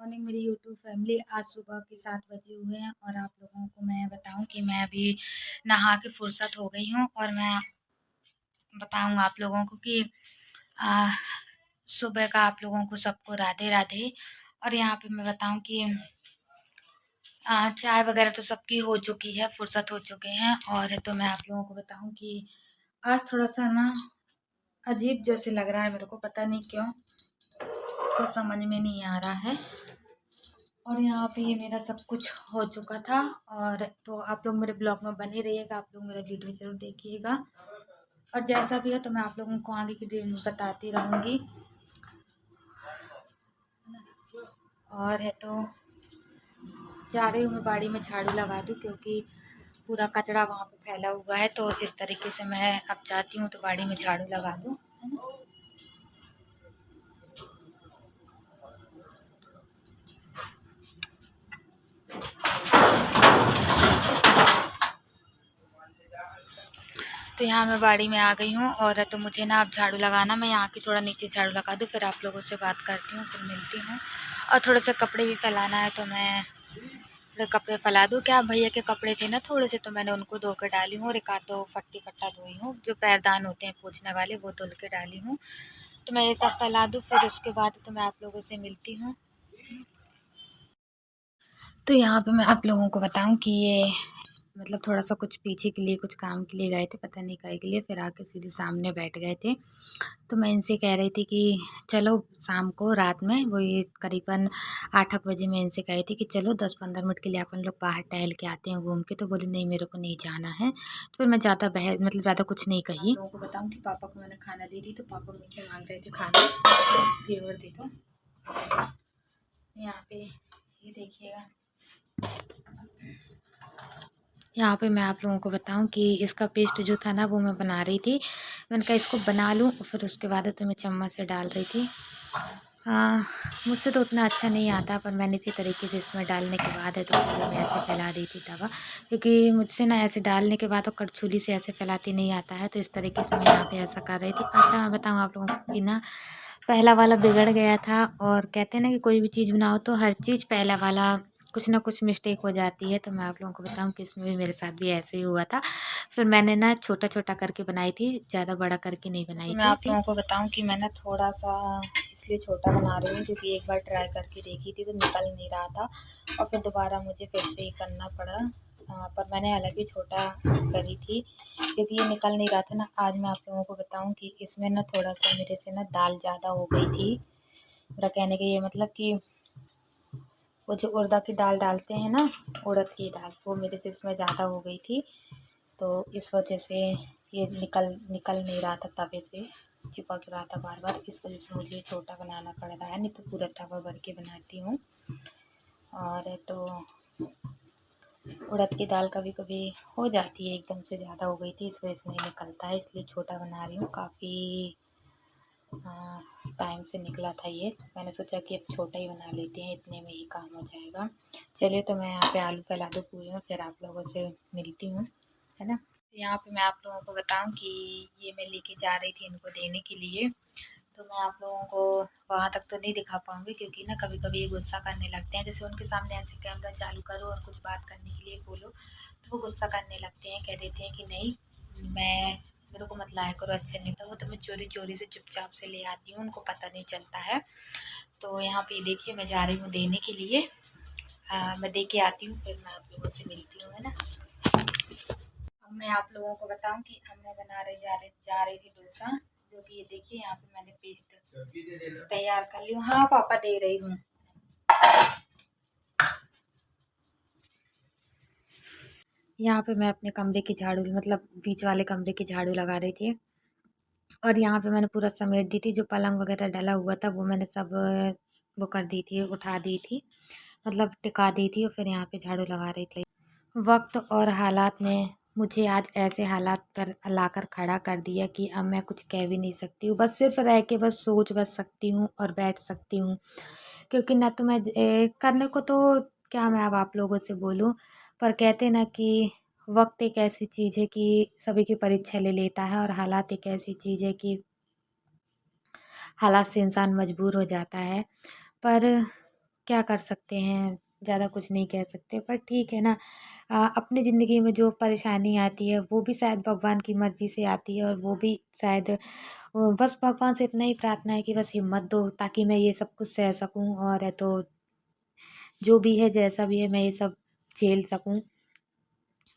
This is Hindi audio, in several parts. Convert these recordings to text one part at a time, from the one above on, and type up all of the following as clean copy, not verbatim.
मॉर्निंग मेरी यूट्यूब फैमिली। आज सुबह के 7 बजे हुए हैं और आप लोगों को मैं बताऊं कि मैं अभी नहा के फुर्सत हो गई हूं और मैं बताऊं आप लोगों को कि आ, सुबह का आप लोगों को सबको राधे राधे। और यहाँ पे मैं बताऊं कि चाय वगैरह तो सबकी हो चुकी है, फुर्सत हो चुके हैं। और तो मैं आप लोगों को बताऊं कि आज थोड़ा सा ना अजीब जैसे लग रहा है मेरे को, पता नहीं क्यों, कुछ समझ में नहीं आ रहा है। और यहाँ पे ये मेरा सब कुछ हो चुका था। और तो आप लोग मेरे ब्लॉग में बने रहिएगा, आप लोग मेरा वीडियो जरूर देखिएगा और जैसा भी हो तो मैं आप लोगों को आगे की डिटेल बताती रहूँगी। और है तो जा रही हूँ मैं बाड़ी में झाड़ू लगा दूँ, क्योंकि पूरा कचरा वहाँ पे फैला हुआ है। तो इस तरीके से मैं अब जाती हूँ तो बाड़ी में झाड़ू लगा दूँ, है ना। तो यहाँ मैं बाड़ी में आ गई हूँ और तो मुझे ना अब झाड़ू लगाना, मैं यहाँ की थोड़ा नीचे झाड़ू लगा दूँ, फिर आप लोगों से बात करती हूँ, फिर मिलती हूँ। और थोड़े से कपड़े भी फैलाना है तो मैं थोड़े कपड़े फैला दूँ। क्या भैया के कपड़े थे ना थोड़े से, तो मैंने उनको धो के डाली हूँ और एक आध दो फट्टी फट्टा धोई हूँ, जो पैरदान होते हैं पोंछने वाले वो धुल के डाली हूँ। तो मैं ये सब फैला दूँ, फिर उसके बाद तो मैं आप लोगों से मिलती हूँ। तो यहाँ पे मैं आप लोगों को बताऊँ कि ये मतलब थोड़ा सा कुछ पीछे के लिए कुछ काम के लिए गए थे, पता नहीं काहे के लिए, फिर आके सीधे सामने बैठ गए थे। तो मैं इनसे कह रही थी कि चलो शाम को रात में वो ये करीबन 8 बजे मैं इनसे कही थी कि चलो 10-15 मिनट के लिए अपन लोग बाहर टहल के आते हैं घूम के। तो बोले नहीं मेरे को नहीं जाना है। तो फिर मैं ज़्यादा मतलब ज़्यादा कुछ नहीं कही। लोगों को बताऊँ कि पापा को मैंने खाना दी थी, तो पापा मुझसे मांग रहे थे खाना, फीवर दे दो। यहाँ पे ये देखिएगा, यहाँ पे मैं आप लोगों को बताऊं कि इसका पेस्ट जो था ना वो मैं बना रही थी। मैंने कहा इसको बना लूं, फिर उसके बाद तो मैं चम्मच से डाल रही थी। मुझसे तो उतना अच्छा नहीं आता, पर मैंने इसी तरीके से इसमें डालने के बाद है तो पूरे में ऐसे फैला दी थी तवा, क्योंकि मुझसे ना ऐसे डालने के बाद तो कड़छुली से ऐसे फैलाती नहीं आता है। तो इस तरीके से मैं यहाँ पे ऐसा कर रही थी। अच्छा मैं बताऊँ आप लोगों को कि ना पहला वाला बिगड़ गया था, और कहते हैं ना कि कोई भी चीज़ बनाओ तो हर चीज़ पहला वाला कुछ ना कुछ मिस्टेक हो जाती है। तो मैं आप लोगों को बताऊं कि इसमें भी मेरे साथ भी ऐसे ही हुआ था। फिर मैंने ना छोटा छोटा करके बनाई थी, ज़्यादा बड़ा करके नहीं बनाई थी। मैं आप लोगों को बताऊं कि मैं ना थोड़ा सा इसलिए छोटा बना रही हूँ क्योंकि एक बार ट्राई करके देखी थी तो निकल नहीं रहा था, और फिर दोबारा मुझे फिर से ही करना पड़ा। पर मैंने हालांकि छोटा करी थी क्योंकि ये निकल नहीं रहा था ना। आज मैं आप लोगों को बताऊं कि इसमें ना थोड़ा सा मेरे से ना दाल ज़्यादा हो गई थी। मेरा कहने का ये मतलब कि वो जो उड़द की दाल डालते हैं ना, उड़द की दाल, वो मेरे से इसमें ज़्यादा हो गई थी। तो इस वजह से ये निकल नहीं रहा था, तवे से चिपक रहा था बार बार। इस वजह से मुझे छोटा बनाना पड़ रहा है, नहीं तो पूरा तवा भर के बनाती हूँ। और तो उड़द की दाल कभी कभी हो जाती है एकदम से ज़्यादा हो गई थी, इस वजह से नहीं निकलता है, इसलिए छोटा बना रही हूँ। काफ़ी टाइम से निकला था ये, तो मैंने सोचा कि अब छोटा ही बना लेते हैं, इतने में ही काम हो जाएगा। चलिए तो मैं यहाँ पे आलू फैला दूँ पूरी में, फिर आप लोगों से मिलती हूँ, है ना। यहाँ पे मैं आप लोगों को बताऊँ कि ये मैं लेके जा रही थी इनको देने के लिए। तो मैं आप लोगों को वहाँ तक तो नहीं दिखा पाऊँगी, क्योंकि ना कभी कभी ये गुस्सा करने लगते हैं। जैसे उनके सामने ऐसे कैमरा चालू करो और कुछ बात करने के लिए बोलो तो वो गुस्सा करने लगते हैं, कह देते हैं कि नहीं मेरे को मत लाया करो, अच्छे नहीं। तो वो तो मैं चोरी चोरी से चुपचाप से ले आती हूँ, उनको पता नहीं चलता है। तो यहाँ पे देखिए मैं जा रही हूँ देने के लिए। मैं दे के आती हूँ, फिर मैं आप लोगों से मिलती हूँ, है ना। अब मैं आप लोगों को बताऊं कि अब मैं जा रही थी डोसा, जो कि ये देखिए यहाँ पे मैंने पेस्ट तैयार कर लिया। हाँ पापा दे रही हूँ। यहाँ पे मैं अपने कमरे की झाड़ू मतलब बीच वाले कमरे की झाड़ू लगा रही थी, और यहाँ पे मैंने पूरा समेट दी थी। जो पलंग वगैरह डला हुआ था वो मैंने सब वो कर दी थी, उठा दी थी, मतलब टिका दी थी, और फिर यहाँ पे झाड़ू लगा रही थी। वक्त और हालात ने मुझे आज ऐसे हालात पर लाकर खड़ा कर दिया कि अब मैं कुछ कह भी नहीं सकती हूँ, बस सिर्फ रह के बस सोच बस सकती हूँ और बैठ सकती हूँ। क्योंकि ना तो मैं करने को तो क्या मैं अब आप लोगों से बोलूँ, पर कहते ना कि वक्त एक ऐसी चीज़ है कि सभी की परीक्षा ले लेता है, और हालात एक ऐसी चीज़ है कि हालात से इंसान मजबूर हो जाता है। पर क्या कर सकते हैं, ज़्यादा कुछ नहीं कह सकते, पर ठीक है ना। अपनी ज़िंदगी में जो परेशानी आती है वो भी शायद भगवान की मर्ज़ी से आती है, और वो भी शायद बस भगवान से इतना ही प्रार्थना है कि बस हिम्मत दो, ताकि मैं ये सब कुछ सह सकूँ, और तो जो भी है जैसा भी है मैं ये सब झेल सकूँ।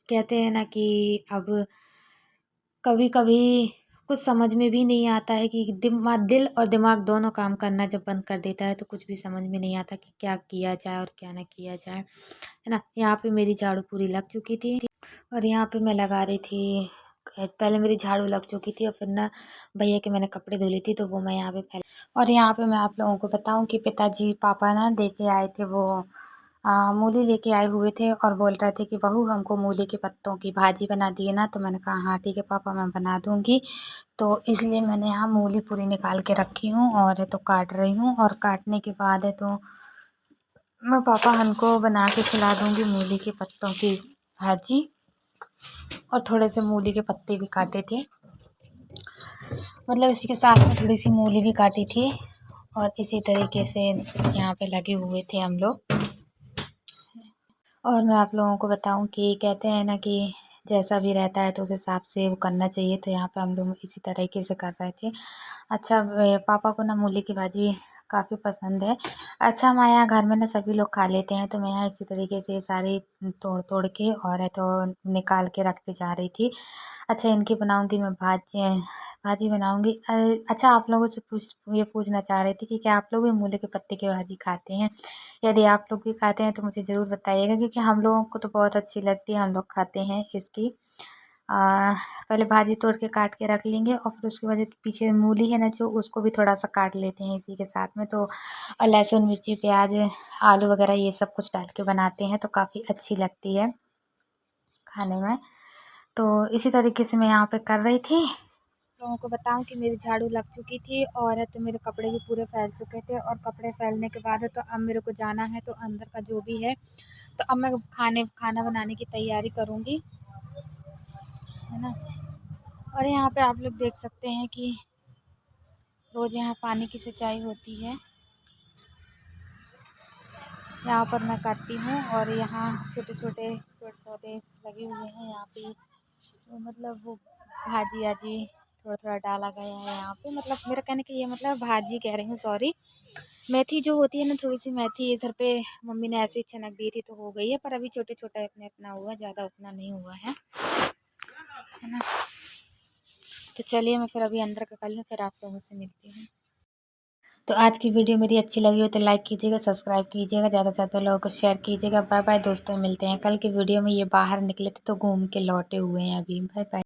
कहते हैं ना कि अब कभी-कभी कुछ समझ में भी नहीं आता है कि दिल और दिमाग दोनों काम करना जब बंद कर देता है, तो कुछ भी समझ में नहीं आता कि क्या किया जाए और क्या ना किया जाए, है ना? यहाँ पे मेरी झाड़ू पूरी लग चुकी थी, और यहाँ पे मैं लगा रही थी। पहले मेरी झाड़ू लग चुकी थी, और फिर ना भैया के मैंने कपड़े धुले थे, तो वो मैं यहाँ पे फैला। और यहाँ पे मैं आप लोगों को बताऊँ कि पिताजी पापा ना लेके आए थे वो मूली लेके आए हुए थे, और बोल रहे थे कि बहू हमको मूली के पत्तों की भाजी बना दिए ना। तो मैंने कहा हाँ ठीक है पापा, मैं बना दूँगी। तो इसलिए मैंने यहाँ मूली पूरी निकाल के रखी हूँ, और तो काट रही हूँ, और काटने के बाद है तो मैं पापा को बना के खिला दूँगी मूली के पत्तों की भाजी। और थोड़े से मूली के पत्ते भी काटे थे, मतलब इसी के साथ में थोड़ी सी मूली भी काटी थी, और इसी तरीके से यहाँ पे लगे हुए थे हम लोग। और मैं आप लोगों को बताऊं कि कहते हैं ना कि जैसा भी रहता है तो उस हिसाब से वो करना चाहिए, तो यहाँ पे हम लोग इसी तरीके से कर रहे थे। अच्छा, पापा को ना मूली की भाजी काफ़ी पसंद है। अच्छा, हमारे यहाँ घर में ना सभी लोग खा लेते हैं, तो मैं यहाँ इसी तरीके से सारे तोड़ तोड़ के और है तो निकाल के रखते जा रही थी। अच्छा, इनकी बनाऊंगी मैं भाजी, भाजी बनाऊंगी। अच्छा, आप लोगों से ये पूछना चाह रही थी कि क्या आप लोग भी मूली के पत्ते की भाजी खाते हैं? यदि आप लोग भी खाते हैं तो मुझे ज़रूर बताइएगा, क्योंकि हम लोगों को तो बहुत अच्छी लगती है, हम लोग खाते हैं इसकी। आ, पहले भाजी तोड़ के काट के रख लेंगे, और फिर उसके बाद जो पीछे मूली है ना जो, उसको भी थोड़ा सा काट लेते हैं इसी के साथ में। तो लहसुन मिर्ची प्याज आलू वगैरह ये सब कुछ डाल के बनाते हैं, तो काफ़ी अच्छी लगती है खाने में। तो इसी तरीके से मैं यहाँ पे कर रही थी। लोगों को बताऊं कि मेरी झाड़ू लग चुकी थी, और तो मेरे कपड़े भी पूरे फैल चुके थे, और कपड़े फैलने के बाद तो अब मेरे को जाना है, तो अंदर का जो भी है तो अब मैं खाना बनाने की तैयारी करूँगी, है ना। और यहाँ पे आप लोग देख सकते हैं कि रोज़ यहाँ पानी की सिंचाई होती है, यहाँ पर मैं करती हूँ। और यहाँ छोटे छोटे पेड़ पौधे लगे हुए हैं यहाँ पे, तो मतलब वो भाजी आजी थोड़ा थोड़ा डाला गया है यहाँ पे। मतलब मेरा कहने का ये मतलब, भाजी कह रही हूँ, सॉरी, मेथी जो होती है ना, थोड़ी सी मेथी इधर पे मम्मी ने ऐसे ही छनक दी थी तो हो गई है, पर अभी छोटे छोटा इतना इतना हुआ, ज़्यादा उतना नहीं हुआ है ना। तो चलिए मैं फिर अभी अंदर का कर लूँ, फिर आप लोगों से मिलती हूँ। तो आज की वीडियो मेरी अच्छी लगी हो तो लाइक कीजिएगा, सब्सक्राइब कीजिएगा, ज़्यादा से ज़्यादा लोगों को शेयर कीजिएगा। बाय बाय दोस्तों, मिलते हैं कल की वीडियो में। ये बाहर निकले थे तो घूम के लौटे हुए हैं अभी। Bye bye.